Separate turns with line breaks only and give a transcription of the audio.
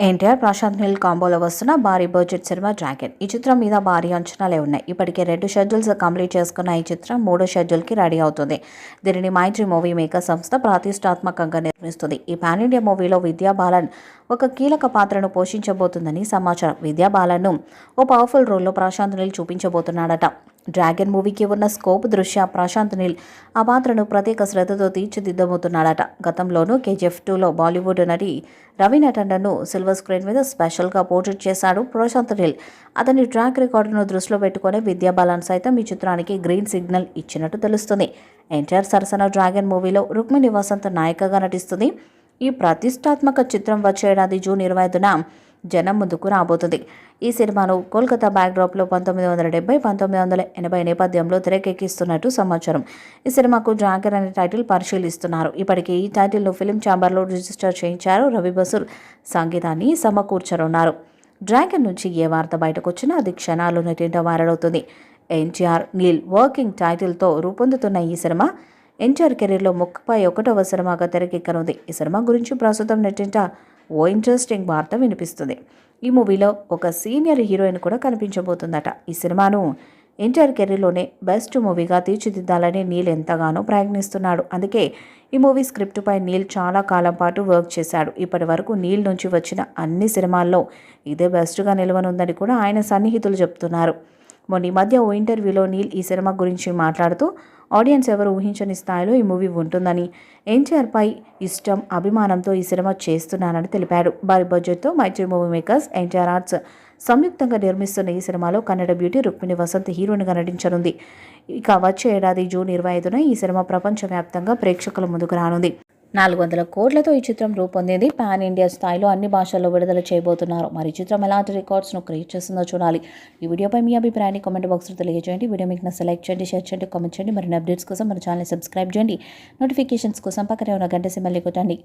ఎన్టీఆర్ ప్రశాంత్ నీల్ కాంబోలో వస్తున్న భారీ budget cinema dragon. ఈ చిత్రం మీద భారీ అంచనాలే ఉన్నాయి. ఇప్పటికే 2 షెడ్యూల్స్ కంప్లీట్ చేసుకున్న ఈ చిత్రం 3వ షెడ్యూల్కి రెడీ అవుతుంది. దీనిని మైత్రి మూవీ మేకర్ సంస్థ ప్రతిష్టాత్మకంగా నిర్మిస్తుంది. ఈ పాన్ ఇండియా మూవీలో విద్యా బాలన్ ఒక కీలక పాత్రను పోషించబోతుందని సమాచారం. విద్యా బాలన్ను ఓ పవర్ఫుల్ రోల్లో ప్రశాంత్ నీల్ చూపించబోతున్నాడట. డ్రాగన్ మూవీకి ఉన్న స్కోప్ దృష్ట్యా ప్రశాంత్ నీల్ ఆ పాత్రను ప్రత్యేక శ్రద్ధతో తీర్చిదిద్దబోతున్నాడట. గతంలోనూ కేజీఎఫ్ 2లో బాలీవుడ్ నటి రవీనా టండన్ను సిల్వర్ స్క్రీన్ మీద స్పెషల్గా పోర్ట్రేట్ చేశాడు ప్రశాంత్ నీల్. అతని ట్రాక్ రికార్డును దృష్టిలో పెట్టుకుని విద్యా బాలన్ సైతం ఈ చిత్రానికి గ్రీన్ సిగ్నల్ ఇచ్చినట్టు తెలుస్తుంది. ఎన్టీఆర్ సరసన డ్రాగన్ మూవీలో రుక్మిణి వసంత్ నాయికగా నటిస్తుంది. ఈ ప్రతిష్టాత్మక చిత్రం వచ్చే ఏడాది జూన్ 25న జనం ముందుకు రాబోతుంది. ఈ సినిమాను కోల్కతా బ్యాక్డ్రాప్లో 1970-1980 నేపథ్యంలో తెరకెక్కిస్తున్నట్టు సమాచారం. ఈ సినిమాకు డ్రాగన్ అనే టైటిల్ పరిశీలిస్తున్నారు. ఇప్పటికే ఈ టైటిల్ను ఫిల్మ్ ఛాంబర్లో రిజిస్టర్ చేయించారు. రవి బసూర్ సంగీతాన్ని సమకూర్చనున్నారు. డ్రాగన్ నుంచి ఏ వార్త బయటకు వచ్చినా అది క్షణాలు నెట్టింట వైరల్ అవుతుంది. ఎన్టీఆర్ నీల్ వర్కింగ్ టైటిల్తో రూపొందుతున్న ఈ సినిమా ఎన్టీఆర్ కెరీర్లో 31వ సినిమాగా తెరకెక్కనుంది. ఈ సినిమా గురించి ప్రస్తుతం నెట్టింట ఓ ఇంట్రెస్టింగ్ వార్త వినిపిస్తుంది. ఈ మూవీలో ఒక సీనియర్ హీరోయిన్ కూడా కనిపించబోతుందట. ఈ సినిమాను ఎన్టీఆర్ కెరీర్లోనే బెస్ట్ మూవీగా తీర్చిదిద్దాలని నీల్ ఎంతగానో ప్రయత్నిస్తున్నాడు. అందుకే ఈ మూవీ స్క్రిప్టుపై నీల్ చాలా కాలం పాటు వర్క్ చేశాడు. ఇప్పటి వరకు నీల్ నుంచి వచ్చిన అన్ని సినిమాల్లో ఇదే బెస్ట్గా నిలవనుందని కూడా ఆయన సన్నిహితులు చెప్తున్నారు. మొన్న ఈ మధ్య ఓ ఇంటర్వ్యూలో నీల్ ఈ సినిమా గురించి మాట్లాడుతూ ఆడియన్స్ ఎవరు ఊహించని స్థాయిలో ఈ మూవీ ఉంటుందని, ఎన్టీఆర్పై ఇష్టం అభిమానంతో ఈ సినిమా చేస్తున్నానని తెలిపాడు. భారీ బడ్జెట్తో మైత్రి మూవీ మేకర్స్, ఎన్టీఆర్ ఆర్ట్స్ సంయుక్తంగా నిర్మిస్తున్న ఈ సినిమాలో కన్నడ బ్యూటీ రుక్మిణి వసంత్ హీరోయిన్గా నటించనుంది. ఇక వచ్చే ఏడాది జూన్ 25న ఈ సినిమా ప్రపంచవ్యాప్తంగా ప్రేక్షకుల ముందుకు రానుంది. 400 కోట్లతో ఈ చిత్రం రూపొందింది. పాన్ ఇండియా స్థాయిలో అన్ని భాషల్లో విడుదల చేయబోతున్నారు. మరి ఈ చిత్రం ఎలాంటి రికార్డ్స్ను క్రియేట్ చేస్తుందో చూడాలి. ఈ వీడియోపై మీ అభిప్రాయాన్ని కామెంట్ బాక్స్లో తెలియజేయండి. వీడియో మీకు లైక్ చేయండి, షేర్ చేయండి, కామెంట్ చేయండి. మరిన్ని అప్డేట్స్ కోసం మన ఛానల్ సబ్స్క్రైబ్ చేయండి. నోటిఫికేషన్స్ కోసం పక్కనే ఉన్న గంట సింబల్ని కొట్టండి.